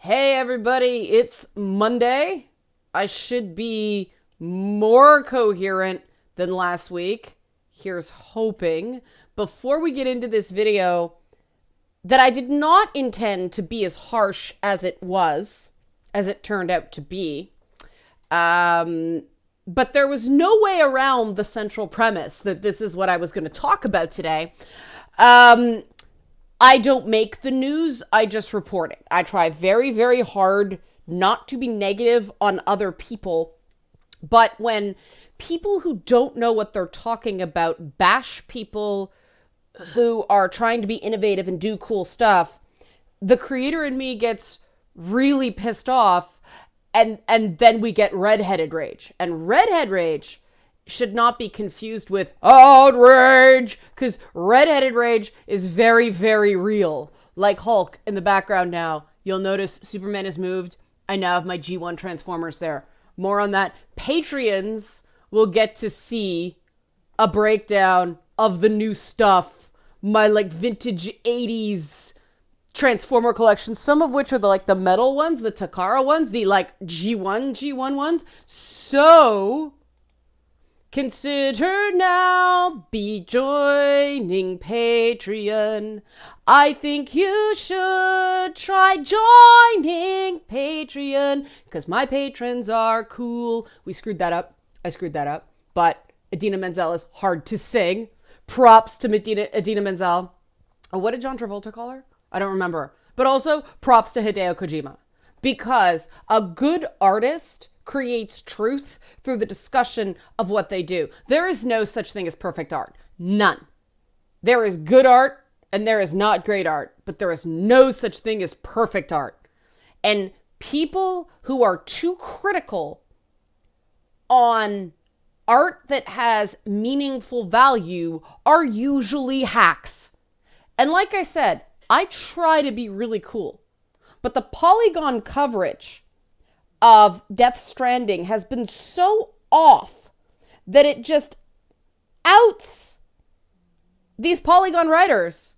Hey everybody, it's Monday. I should be more coherent than last week. Here's hoping. Before we get into this video, that I did not intend to be as harsh as it turned out to be. But there was no way around the central premise that this is what I was going to talk about today. I don't make the news, I just report it. I try very, very hard not to be negative on other people. But when people who don't know what they're talking about bash people who are trying to be innovative and do cool stuff, the creator in me gets really pissed off, and then we get redheaded rage. And redhead rage should not be confused with outrage, because redheaded rage is very, very real. Like Hulk in the background now. You'll notice Superman is moved. I now have my G1 Transformers there. More on that. Patreons will get to see a breakdown of the new stuff. My vintage 80s Transformer collection, some of which are the metal ones, the Takara ones, the G1 ones. So consider now be joining Patreon. I think you should try joining Patreon because my patrons are cool. We screwed that up. I screwed that up. But Idina Menzel is hard to sing. Props to Idina Menzel. Oh, what did John Travolta call her? I don't remember. But also props to Hideo Kojima. Because a good artist creates truth through the discussion of what they do. There is no such thing as perfect art. None. There is good art and there is not great art, but there is no such thing as perfect art. And people who are too critical on art that has meaningful value are usually hacks. And like I said, I try to be really cool, but the Polygon coverage of Death Stranding has been so off that it just outs these Polygon writers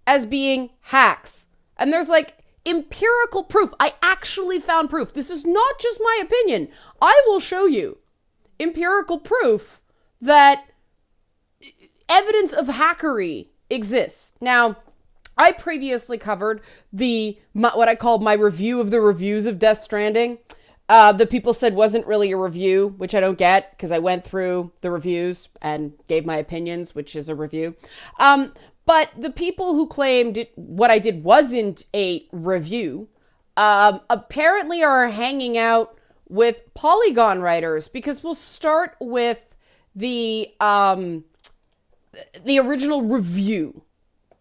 as being hacks. And there's empirical proof. I actually found proof. This is not just my opinion. I will show you empirical proof that evidence of hackery exists. Now, I previously covered what I called my review of the reviews of Death Stranding. That people said wasn't really a review, which I don't get because I went through the reviews and gave my opinions, which is a review. But the people who claimed what I did wasn't a review, apparently are hanging out with Polygon writers, because we'll start with the original review.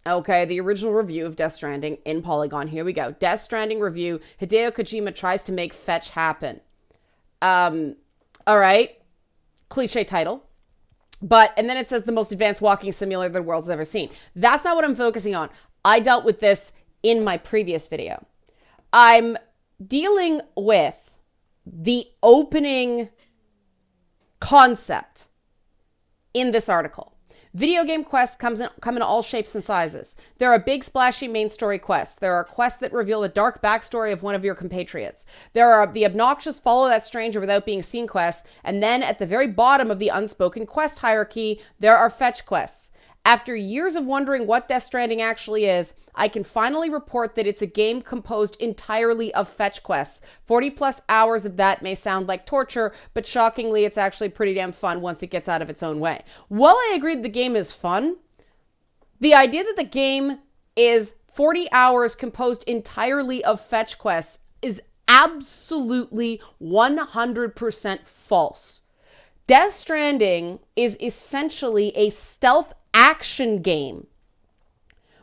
Okay, the original review of Death Stranding in Polygon. Here we go. Death Stranding review. Hideo Kojima tries to make fetch happen. All right. Cliche title. And then it says the most advanced walking simulator the world's ever seen. That's not what I'm focusing on. I dealt with this in my previous video. I'm dealing with the opening concept in this article. Video game quests come in all shapes and sizes. There are big, splashy main story quests. There are quests that reveal the dark backstory of one of your compatriots. There are the obnoxious follow that stranger without being seen quests. And then at the very bottom of the unspoken quest hierarchy, there are fetch quests. After years of wondering what Death Stranding actually is, I can finally report that it's a game composed entirely of fetch quests. 40 plus hours of that may sound like torture, but shockingly, it's actually pretty damn fun once it gets out of its own way. While I agreed the game is fun, the idea that the game is 40 hours composed entirely of fetch quests is absolutely 100% false. Death Stranding is essentially a stealth action game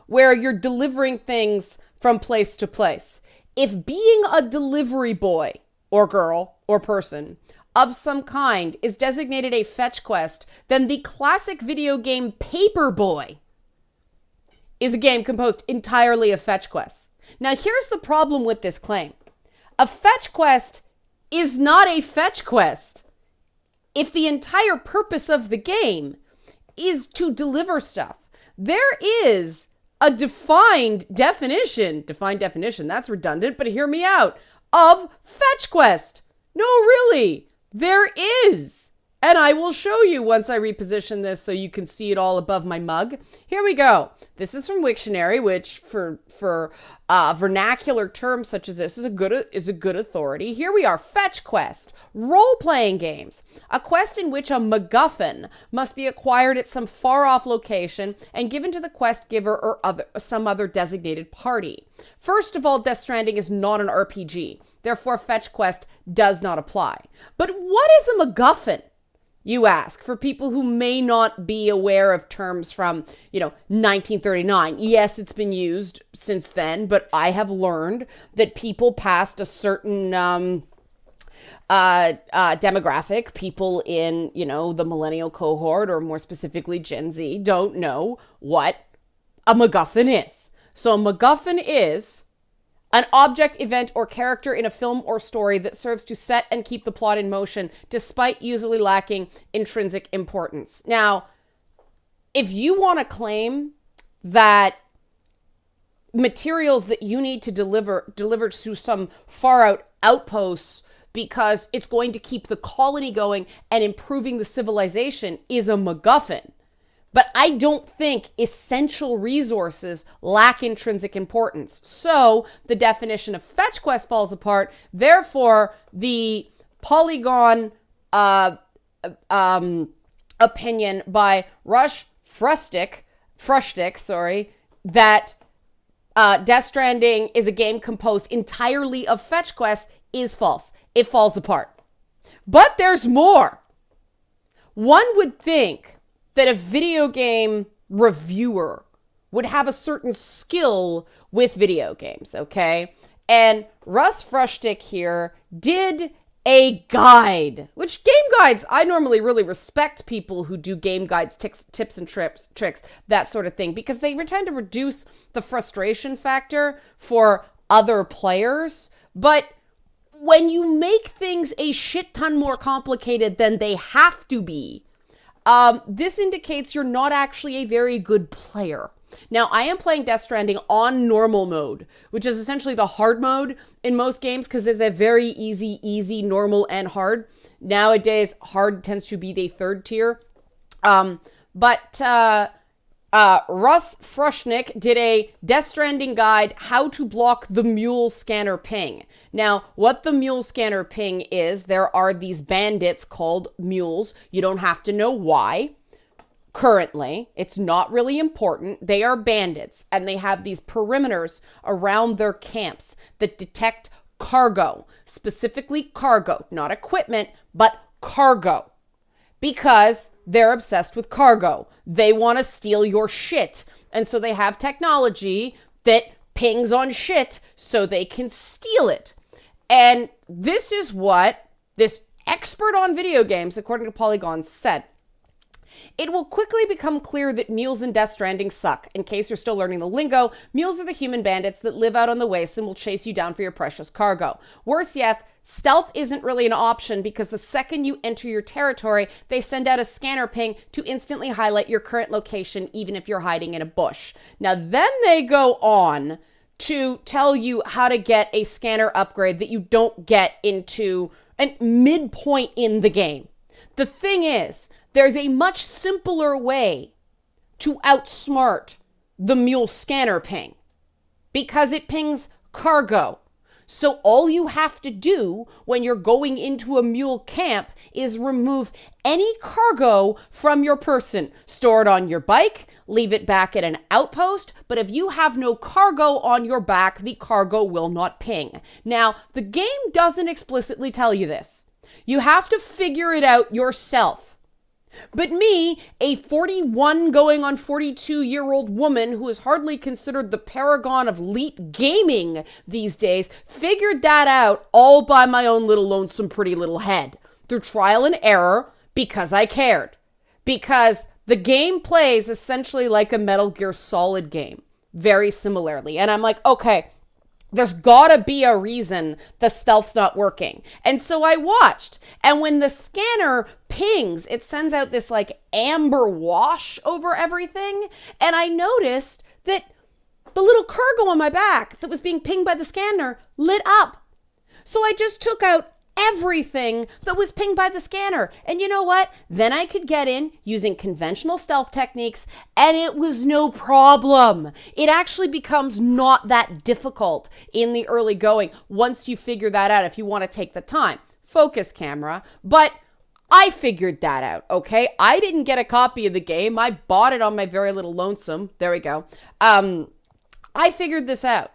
where you're delivering things from place to place. If being a delivery boy or girl or person of some kind is designated a fetch quest, then the classic video game Paperboy is a game composed entirely of fetch quests. Now, here's the problem with this claim. A fetch quest is not a fetch quest if the entire purpose of the game is to deliver stuff. There is a defined definition, that's redundant, but hear me out, of fetch quest. No, really, there is. And I will show you once I reposition this so you can see it all above my mug. Here we go. This is from Wiktionary, which for vernacular terms such as this is a good authority. Here we are. Fetch quest. Role-playing games. A quest in which a MacGuffin must be acquired at some far-off location and given to the quest giver or some other designated party. First of all, Death Stranding is not an RPG. Therefore, fetch quest does not apply. But what is a MacGuffin? You ask, for people who may not be aware of terms from, 1939. Yes, it's been used since then, but I have learned that people past a certain demographic, people in, the millennial cohort, or more specifically Gen Z, don't know what a MacGuffin is. So a MacGuffin is an object, event, or character in a film or story that serves to set and keep the plot in motion, despite usually lacking intrinsic importance. Now, if you want to claim that materials that you need to deliver to some far out outposts because it's going to keep the colony going and improving the civilization is a MacGuffin. But I don't think essential resources lack intrinsic importance. So the definition of fetch quest falls apart. Therefore, the Polygon opinion by Rush Frushtick, that Death Stranding is a game composed entirely of fetch quests is false. It falls apart. But there's more. One would think that a video game reviewer would have a certain skill with video games, okay? And Russ Frushtick here did a guide, which game guides, I normally really respect people who do game guides, tips and tricks, that sort of thing, because they tend to reduce the frustration factor for other players. But when you make things a shit ton more complicated than they have to be, this indicates you're not actually a very good player. Now, I am playing Death Stranding on normal mode, which is essentially the hard mode in most games because there's a very easy, normal, and hard. Nowadays, hard tends to be the third tier. Russ Frushnick did a Death Stranding guide, how to block the mule scanner ping. Now, what the mule scanner ping is, there are these bandits called mules. You don't have to know why. Currently, it's not really important. They are bandits, and they have these perimeters around their camps that detect cargo, specifically cargo, not equipment, but cargo. Because they're obsessed with cargo. They want to steal your shit. And so they have technology that pings on shit so they can steal it. And this is what this expert on video games, according to Polygon, said. It will quickly become clear that mules in Death Stranding suck. In case you're still learning the lingo, mules are the human bandits that live out on the wastes and will chase you down for your precious cargo. Worse yet, stealth isn't really an option because the second you enter your territory, they send out a scanner ping to instantly highlight your current location, even if you're hiding in a bush. Now, then they go on to tell you how to get a scanner upgrade that you don't get into a midpoint in the game. The thing is, there's a much simpler way to outsmart the mule scanner ping because it pings cargo. So all you have to do when you're going into a mule camp is remove any cargo from your person. Store it on your bike, leave it back at an outpost, but if you have no cargo on your back, the cargo will not ping. Now, the game doesn't explicitly tell you this. You have to figure it out yourself. But me, a 41 going on 42-year-old woman who is hardly considered the paragon of elite gaming these days, figured that out all by my own little lonesome pretty little head through trial and error because I cared. Because the game plays essentially like a Metal Gear Solid game, very similarly. And I'm like, okay, there's gotta be a reason the stealth's not working. And so I watched. And when the scanner pings, it sends out this like amber wash over everything. And I noticed that the little cargo on my back that was being pinged by the scanner lit up. So I just took out everything that was pinged by the scanner. And you know what? Then I could get in using conventional stealth techniques, and it was no problem. It actually becomes not that difficult in the early going once you figure that out, if you want to take the time. Focus camera. But I figured that out, okay? I didn't get a copy of the game. I bought it on my very little lonesome. There we go. I figured this out.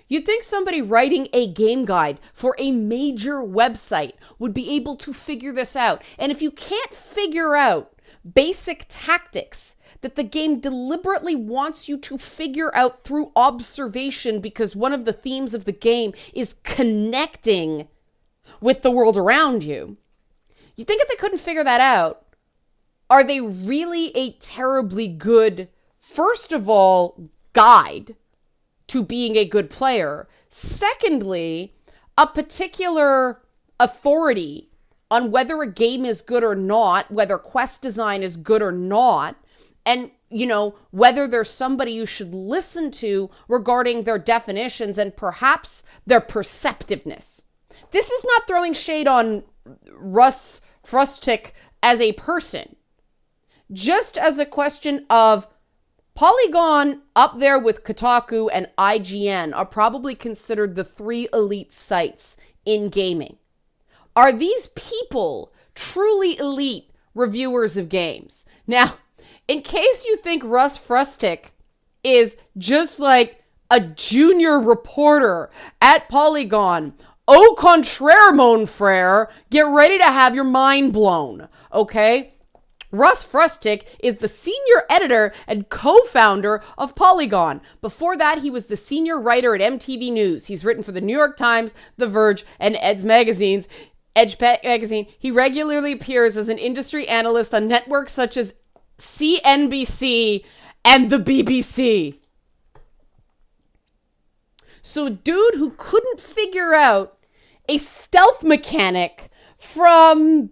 You'd think somebody writing a game guide for a major website would be able to figure this out. And if you can't figure out basic tactics that the game deliberately wants you to figure out through observation, because one of the themes of the game is connecting with the world around you, you think if they couldn't figure that out, are they really a terribly good, first of all, guide to being a good player? Secondly, a particular authority on whether a game is good or not, whether quest design is good or not, and, you know, whether there's somebody you should listen to regarding their definitions and perhaps their perceptiveness. This is not throwing shade on Russ Frustick as a person, just as a question of Polygon up there with Kotaku and IGN are probably considered the 3 elite sites in gaming. Are these people truly elite reviewers of games? Now, in case you think Russ Frustick is just like a junior reporter at Polygon, au contraire, mon frere, get ready to have your mind blown, okay? Russ Frustick is the senior editor and co-founder of Polygon. Before that, he was the senior writer at MTV News. He's written for the New York Times, The Verge, and Edge magazine. He regularly appears as an industry analyst on networks such as CNBC and the BBC. So a dude who couldn't figure out a stealth mechanic from,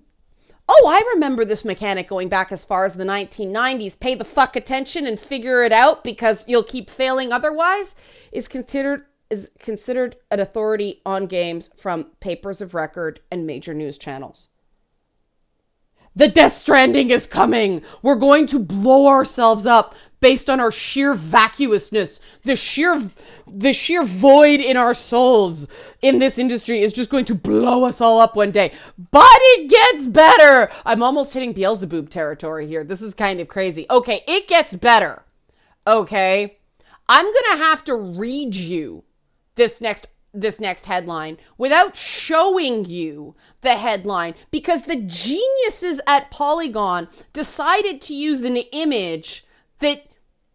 I remember this mechanic going back as far as the 1990s. Pay the fuck attention and figure it out because you'll keep failing otherwise, is considered an authority on games from papers of record and major news channels. The Death Stranding is coming. We're going to blow ourselves up based on our sheer vacuousness. The sheer void in our souls in this industry is just going to blow us all up one day. But it gets better. I'm almost hitting Beelzebub territory here. This is kind of crazy. Okay, it gets better. Okay? I'm going to have to read you this next headline without showing you the headline, because the geniuses at Polygon decided to use an image that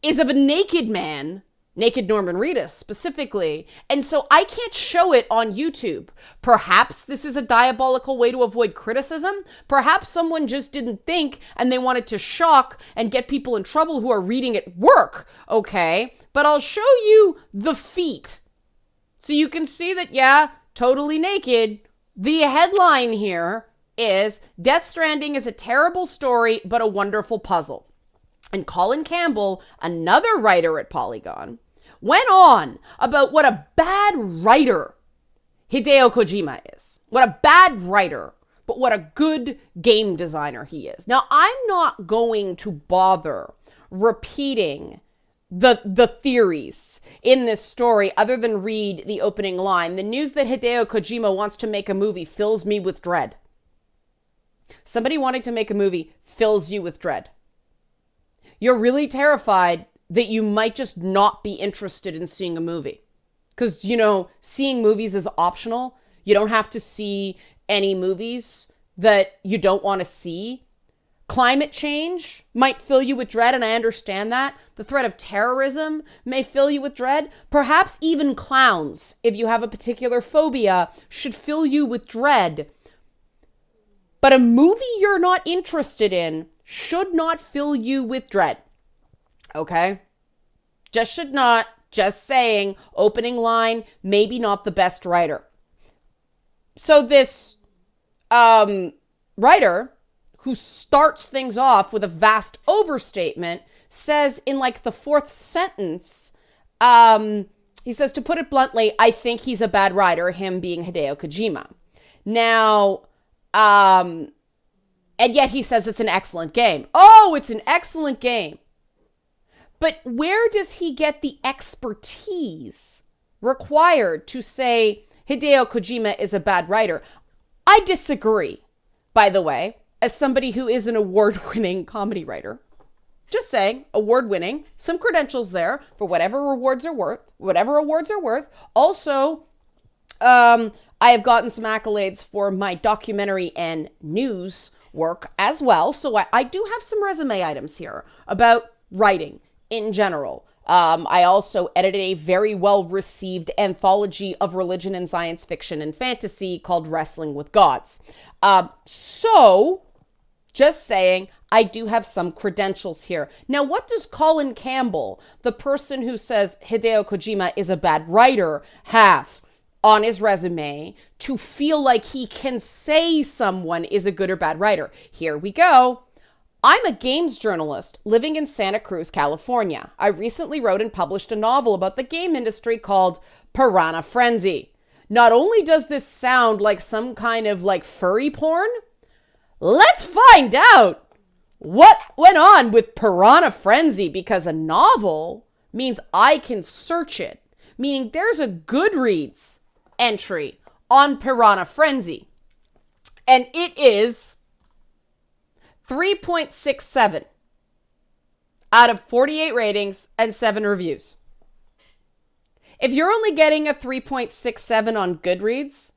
is of a naked man, naked Norman Reedus specifically, and so I can't show it on YouTube. Perhaps this is a diabolical way to avoid criticism. Perhaps someone just didn't think and they wanted to shock and get people in trouble who are reading at work, okay? But I'll show you the feet so you can see that, yeah, totally naked. The headline here is Death Stranding is a terrible story, but a wonderful puzzle. And Colin Campbell, another writer at Polygon, went on about what a bad writer Hideo Kojima is. What a bad writer, but what a good game designer he is. Now, I'm not going to bother repeating the theories in this story other than read the opening line. The news that Hideo Kojima wants to make a movie fills me with dread. Somebody wanting to make a movie fills you with dread. You're really terrified that you might just not be interested in seeing a movie. Because, you know, seeing movies is optional. You don't have to see any movies that you don't want to see. Climate change might fill you with dread, and I understand that. The threat of terrorism may fill you with dread. Perhaps even clowns, if you have a particular phobia, should fill you with dread. But a movie you're not interested in should not fill you with dread. Okay? Just should not. Just saying. Opening line, maybe not the best writer. So this writer, who starts things off with a vast overstatement, says in like the fourth sentence, He says, to put it bluntly, I think he's a bad writer, him being Hideo Kojima. Now, and yet he says it's an excellent game. Oh, it's an excellent game. But where does he get the expertise required to say Hideo Kojima is a bad writer? I disagree, by the way, as somebody who is an award-winning comedy writer. Just saying, award-winning, some credentials there for whatever awards are worth. Also, I have gotten some accolades for my documentary and news work as well. So I do have some resume items here about writing in general. I also edited a very well-received anthology of religion and science fiction and fantasy called Wrestling with Gods. So, just saying, I do have some credentials here. Now, what does Colin Campbell, the person who says Hideo Kojima is a bad writer, have on his resume to feel like he can say someone is a good or bad writer? Here we go. I'm a games journalist living in Santa Cruz, California. I recently wrote and published a novel about the game industry called Piranha Frenzy. Not only does this sound like some kind of like furry porn, let's find out what went on with Piranha Frenzy, because a novel means I can search it, meaning there's a Goodreads entry on Piranha Frenzy, and it is 3.67 out of 48 ratings and 7 reviews. If you're only getting a 3.67 on Goodreads,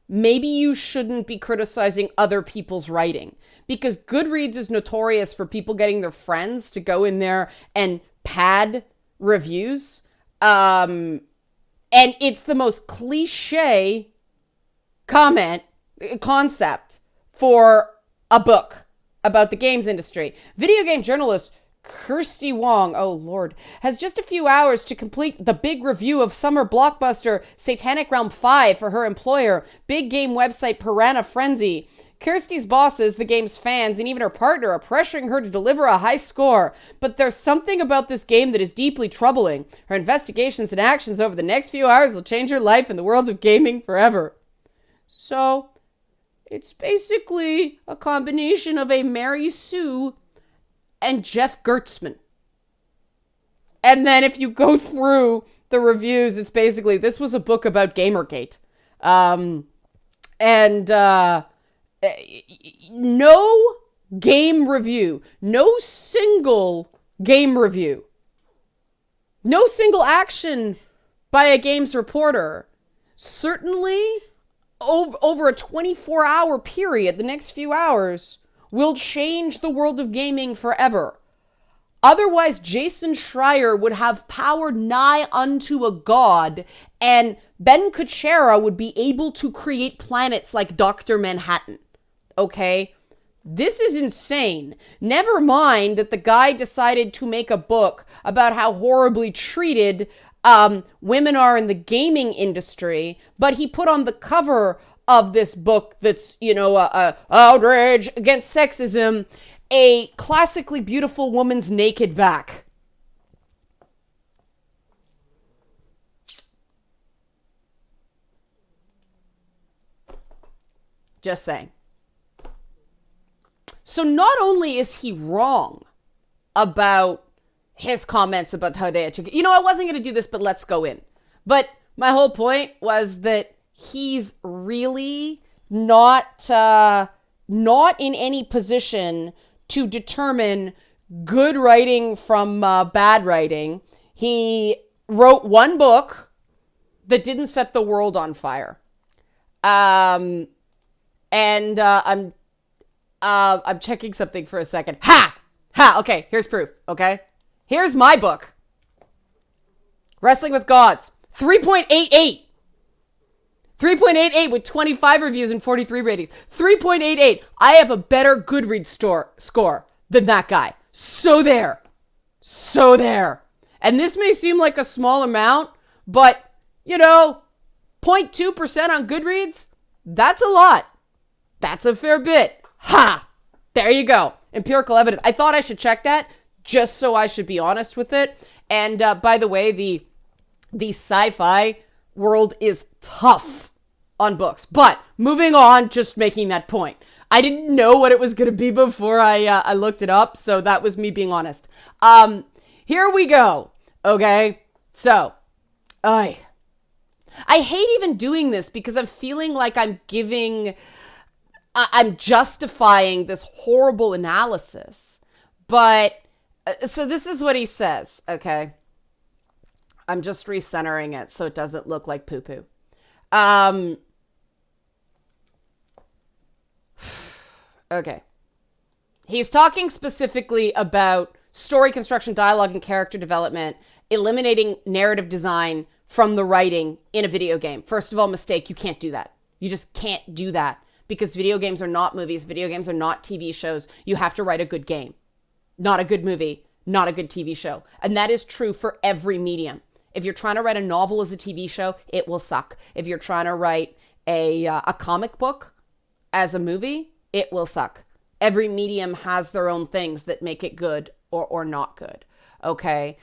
maybe you shouldn't be criticizing other people's writing, because Goodreads is notorious for people getting their friends to go in there and pad reviews. And it's the most cliche concept for a book about the games industry. Video game journalist Kirsty Wong, oh Lord, has just a few hours to complete the big review of summer blockbuster Satanic Realm 5 for her employer, big game website Piranha Frenzy. Kirsty's bosses, the game's fans, and even her partner are pressuring her to deliver a high score. But there's something about this game that is deeply troubling. Her investigations and actions over the next few hours will change her life and the world of gaming forever. So, it's basically a combination of a Mary Sue and Jeff Gertzman. And then if you go through the reviews, it's basically, this was a book about Gamergate. No game review, no single game review, no single action by a games reporter, certainly over a 24-hour period, the next few hours, will change the world of gaming forever. Otherwise, Jason Schreier would have power nigh unto a god, and Ben Kuchera would be able to create planets like Dr. Manhattan. Okay? This is insane. Never mind that the guy decided to make a book about how horribly treated women are in the gaming industry, but he put on the cover of this book that's, outrage against sexism, a classically beautiful woman's naked back. Just saying. So not only is he wrong about his comments about Hideo, I wasn't going to do this, but let's go in. But my whole point was that he's really not in any position to determine good writing from bad writing. He wrote one book that didn't set the world on fire. I'm checking something for a second. Okay, here's proof, okay? Here's my book. Wrestling with Gods. 3.88. 3.88 with 25 reviews and 43 ratings. 3.88. I have a better Goodreads score than that guy. So there. And this may seem like a small amount, but, 0.2% on Goodreads, that's a lot. That's a fair bit. There you go. Empirical evidence. I thought I should check that just so I should be honest with it. And by the way, the the sci-fi world is tough on books. But moving on, just making that point. I didn't know what it was going to be before I looked it up, so that was me being honest. Here we go. Okay, so I hate even doing this because I'm feeling like I'm justifying this horrible analysis. But so this is what he says. Okay, I'm just recentering it so it doesn't look like poo-poo. Okay. He's talking specifically about story construction, dialogue, and character development, eliminating narrative design from the writing in a video game. First of all, mistake. You can't do that. You just can't do that because video games are not movies. Video games are not TV shows. You have to write a good game, not a good movie, not a good TV show. And that is true for every medium. If you're trying to write a novel as a TV show, it will suck. If you're trying to write a comic book as a movie, it will suck. Every medium has their own things that make it good or not good. Okay.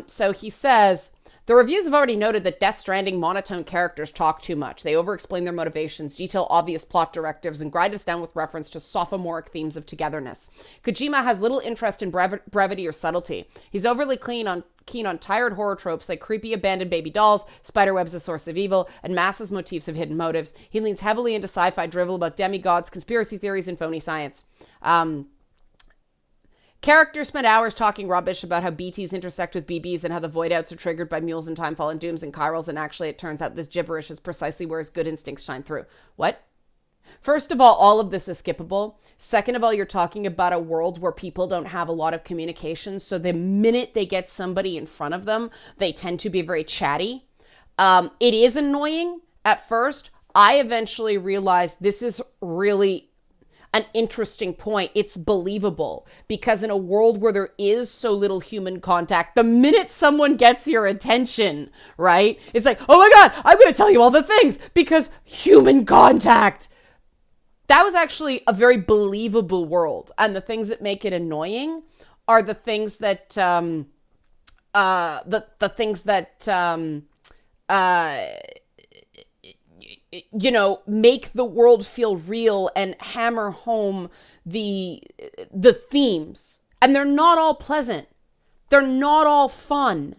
So he says, the reviews have already noted that Death Stranding monotone characters talk too much. They over-explain their motivations, detail obvious plot directives, and grind us down with reference to sophomoric themes of togetherness. Kojima has little interest in brevity or subtlety. He's overly keen on tired horror tropes like creepy abandoned baby dolls, spiderwebs a source of evil, and masses motifs of hidden motives. He leans heavily into sci-fi drivel about demigods, conspiracy theories, and phony science. Characters spend hours talking rubbish about how BTs intersect with BBs and how the void outs are triggered by mules and timefall and dooms and chirals, and actually it turns out this gibberish is precisely where his good instincts shine through. What? First of all of this is skippable. Second of all, you're talking about a world where people don't have a lot of communication, so the minute they get somebody in front of them, they tend to be very chatty. It is annoying at first. I eventually realized this is really an interesting point. It's believable because in a world where there is so little human contact, the minute someone gets your attention, right? It's like, oh my God, I'm going to tell you all the things because human contact. That was actually a very believable world. And the things that make it annoying are the things that, make the world feel real and hammer home the themes. And they're not all pleasant. They're not all fun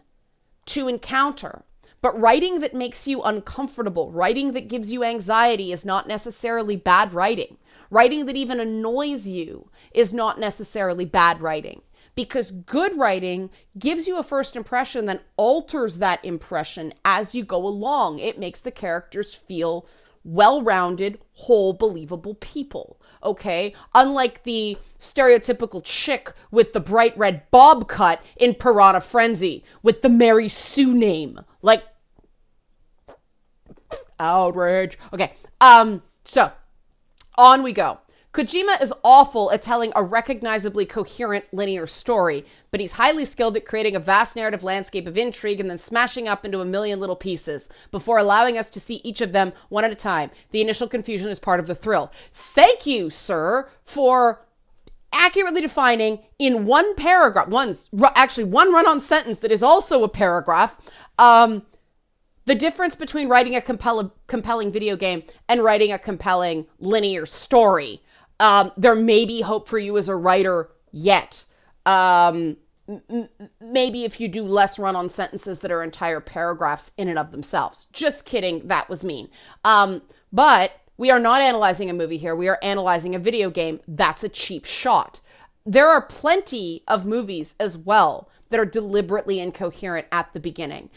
to encounter. But writing that makes you uncomfortable, writing that gives you anxiety is not necessarily bad writing. Writing that even annoys you is not necessarily bad writing. Because good writing gives you a first impression, then alters that impression as you go along. It makes the characters feel well-rounded, whole, believable people. Okay? Unlike the stereotypical chick with the bright red bob cut in Piranha Frenzy with the Mary Sue name. Like, outrage. Okay. So on we go. Kojima is awful at telling a recognizably coherent linear story, but he's highly skilled at creating a vast narrative landscape of intrigue and then smashing up into a million little pieces before allowing us to see each of them one at a time. The initial confusion is part of the thrill. Thank you, sir, for accurately defining in one paragraph, one run-on sentence that is also a paragraph, the difference between writing a compelling video game and writing a compelling linear story. There may be hope for you as a writer yet. Maybe if you do less run-on sentences that are entire paragraphs in and of themselves. Just kidding. That was mean. But we are not analyzing a movie here. We are analyzing a video game. That's a cheap shot. There are plenty of movies as well that are deliberately incoherent at the beginning.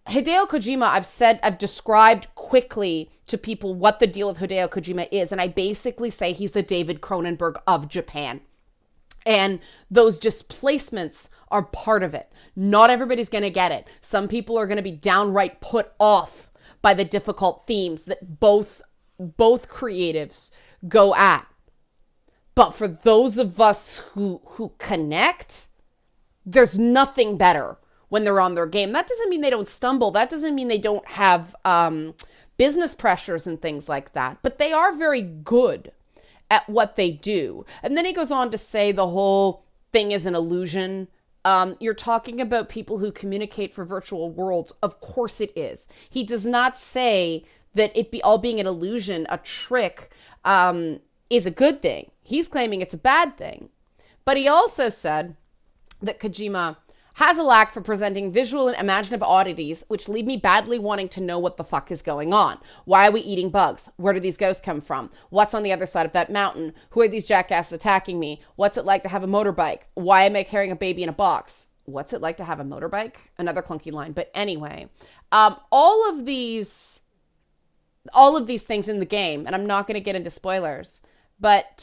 Hideo Kojima, I've described quickly to people what the deal with Hideo Kojima is, and I basically say he's the David Cronenberg of Japan. And those displacements are part of it. Not everybody's going to get it. Some people are going to be downright put off by the difficult themes that both creatives go at. But for those of us who connect, there's nothing better when they're on their game. That doesn't mean they don't stumble. That doesn't mean they don't have business pressures and things like that. But they are very good at what they do. And then he goes on to say the whole thing is an illusion. You're talking about people who communicate for virtual worlds. Of course it is. He does not say that it be all being an illusion, a trick, is a good thing. He's claiming it's a bad thing. But he also said that Kojima has a lack for presenting visual and imaginative oddities, which leave me badly wanting to know what the fuck is going on. Why are we eating bugs? Where do these ghosts come from? What's on the other side of that mountain? Who are these jackasses attacking me? What's it like to have a motorbike? Why am I carrying a baby in a box? What's it like to have a motorbike? Another clunky line. But anyway, all of these things in the game, and I'm not going to get into spoilers, but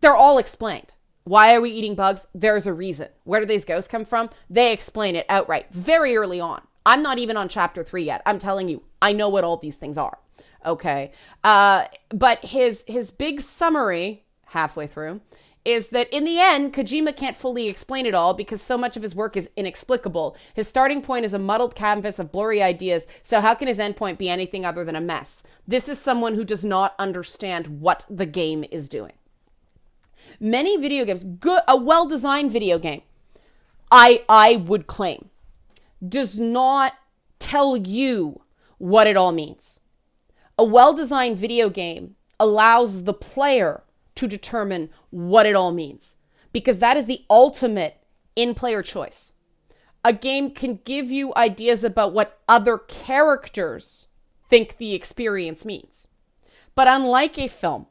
they're all explained. Why are we eating bugs? There's a reason. Where do these ghosts come from? They explain it outright very early on. I'm not even on chapter 3 yet. I'm telling you, I know what all these things are. Okay. But his big summary halfway through is that in the end, Kojima can't fully explain it all because so much of his work is inexplicable. His starting point is a muddled canvas of blurry ideas, so how can his endpoint be anything other than a mess? This is someone who does not understand what the game is doing. Many video games, a well-designed video game, I would claim, does not tell you what it all means. A well-designed video game allows the player to determine what it all means, because that is the ultimate in-player choice. A game can give you ideas about what other characters think the experience means. But unlike a film,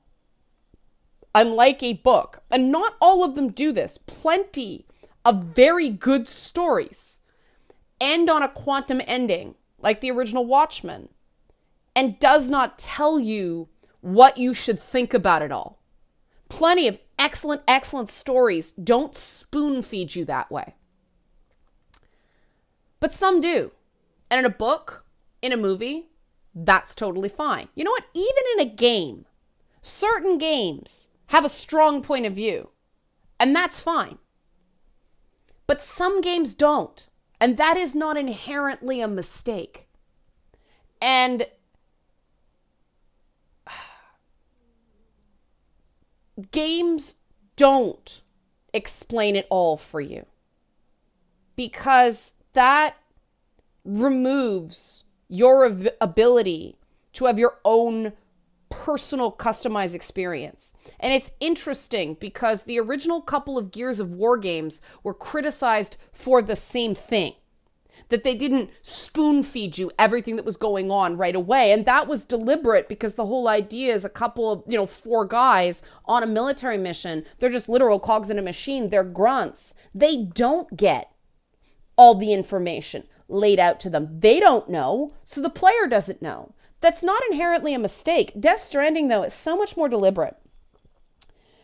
unlike a book, and not all of them do this, plenty of very good stories end on a quantum ending, like the original Watchmen, and does not tell you what you should think about it all. Plenty of excellent stories don't spoon feed you that way. But some do. And in a book, in a movie, that's totally fine. You know what? Even in a game, certain games have a strong point of view, and that's fine. But some games don't, and that is not inherently a mistake. And games don't explain it all for you, because that removes your ability to have your own personal customized experience. And it's interesting because the original couple of Gears of War games were criticized for the same thing, that they didn't spoon feed you everything that was going on right away. And that was deliberate because the whole idea is a couple of, 4 guys on a military mission. They're just literal cogs in a machine. They're grunts. They don't get all the information laid out to them. They don't know, so the player doesn't know. That's not inherently a mistake. Death Stranding, though, is so much more deliberate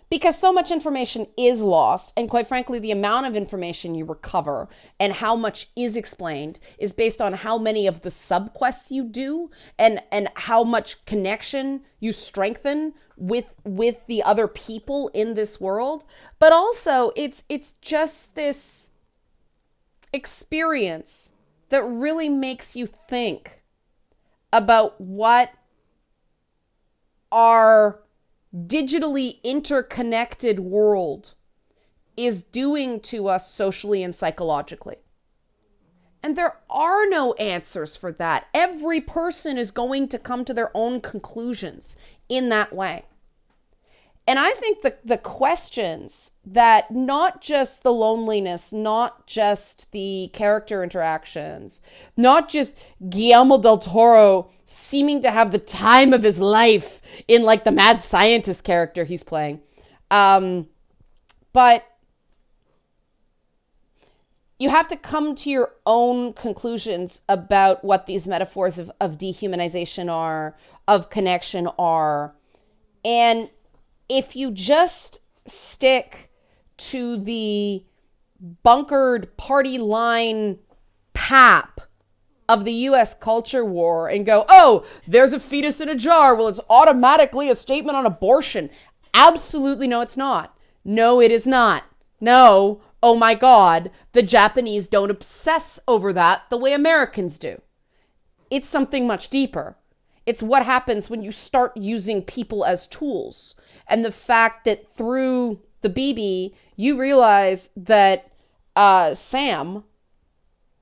because so much information is lost. And quite frankly, the amount of information you recover and how much is explained is based on how many of the subquests you do and how much connection you strengthen with the other people in this world. But also, it's just this experience that really makes you think about what our digitally interconnected world is doing to us socially and psychologically. And there are no answers for that. Every person is going to come to their own conclusions in that way. And I think the questions that not just the loneliness, not just the character interactions, not just Guillermo del Toro seeming to have the time of his life in like the mad scientist character he's playing. But you have to come to your own conclusions about what these metaphors of dehumanization are, of connection are. And if you just stick to the bunkered party line pap of the US culture war and go, oh, there's a fetus in a jar, well, it's automatically a statement on abortion. Absolutely no, it's not. No, it is not. No, oh my God, the Japanese don't obsess over that the way Americans do. It's something much deeper. It's what happens when you start using people as tools. And the fact that through the BB, you realize that Sam,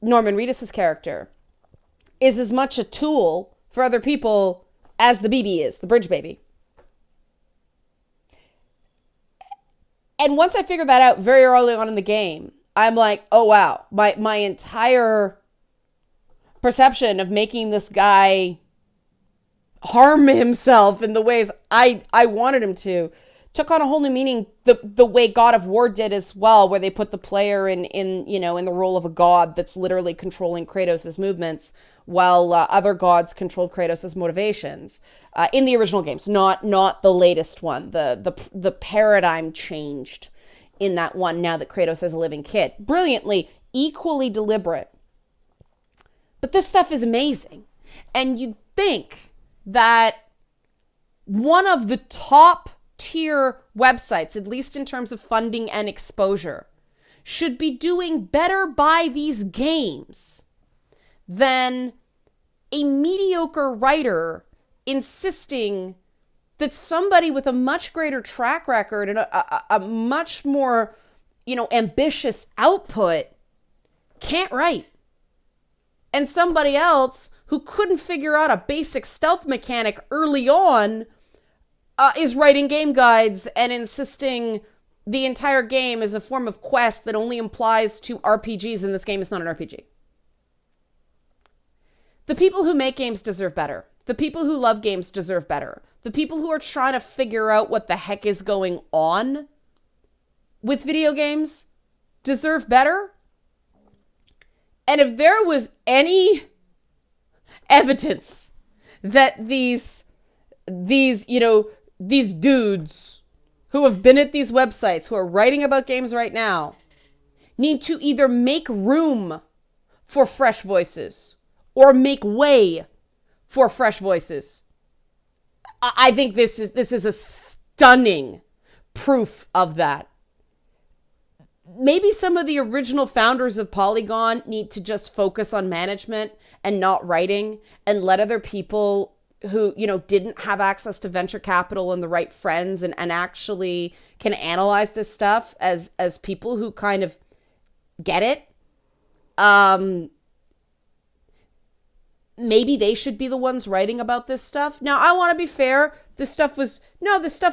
Norman Reedus' character, is as much a tool for other people as the BB is, the bridge baby. And once I figured that out very early on in the game, I'm like, oh wow, my entire perception of making this guy harm himself in the ways I wanted him to took on a whole new meaning. The way God of War did as well, where they put the player in the role of a god that's literally controlling Kratos' movements, while other gods controlled Kratos' motivations in the original games, not the latest one. The paradigm changed in that one now that Kratos is a living kid. Brilliantly, equally deliberate. But this stuff is amazing. And you'd think that one of the top tier websites, at least in terms of funding and exposure, should be doing better by these games than a mediocre writer insisting that somebody with a much greater track record and a much more, ambitious output can't write. And somebody else who couldn't figure out a basic stealth mechanic early on is writing game guides and insisting the entire game is a form of quest that only applies to RPGs, and this game is not an RPG. The people who make games deserve better. The people who love games deserve better. The people who are trying to figure out what the heck is going on with video games deserve better. And if there was any evidence that these dudes who have been at these websites, who are writing about games right now, need to either make room for fresh voices or make way for fresh voices, I think this is a stunning proof of that. Maybe some of the original founders of Polygon need to just focus on management and not writing, and let other people who, didn't have access to venture capital and the right friends and actually can analyze this stuff as people who kind of get it. Maybe they should be the ones writing about this stuff. Now, I want to be fair. This stuff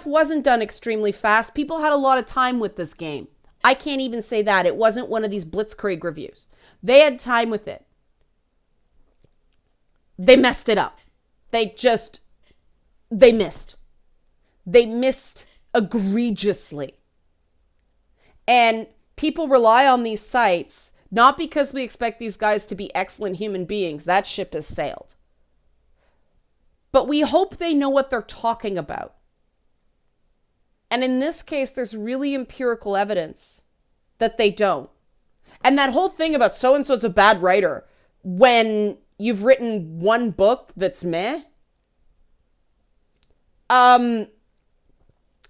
wasn't done extremely fast. People had a lot of time with this game. I can't even say that. It wasn't one of these blitzkrieg reviews. They had time with it. They messed it up. They missed. They missed egregiously. And people rely on these sites not because we expect these guys to be excellent human beings. That ship has sailed. But we hope they know what they're talking about. And in this case, there's really empirical evidence that they don't. And that whole thing about so-and-so's a bad writer when you've written one book that's meh,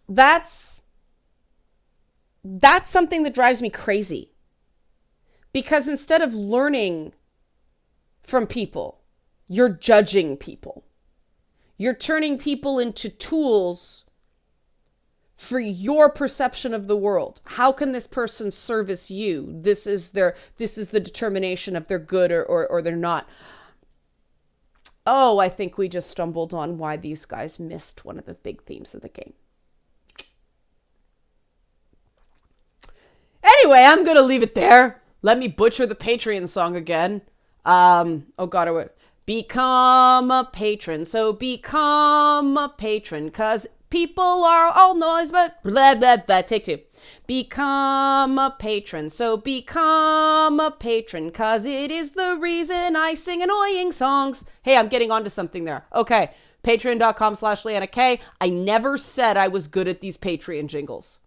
that's something that drives me crazy. Because instead of learning from people, you're judging people. You're turning people into tools for your perception of the world. How can this person service you? This is the determination of they're good or they're not. Oh, I think we just stumbled on why these guys missed one of the big themes of the game. Anyway, I'm going to leave it there. Let me butcher the Patreon song again. Become a patron. So become a patron, 'cause people are all noise, but blah, blah, blah. Take two. Become a patron. So become a patron, 'cause it is the reason I sing annoying songs. Hey, I'm getting onto something there. Okay. Patreon.com/Leanna K. I never said I was good at these Patreon jingles.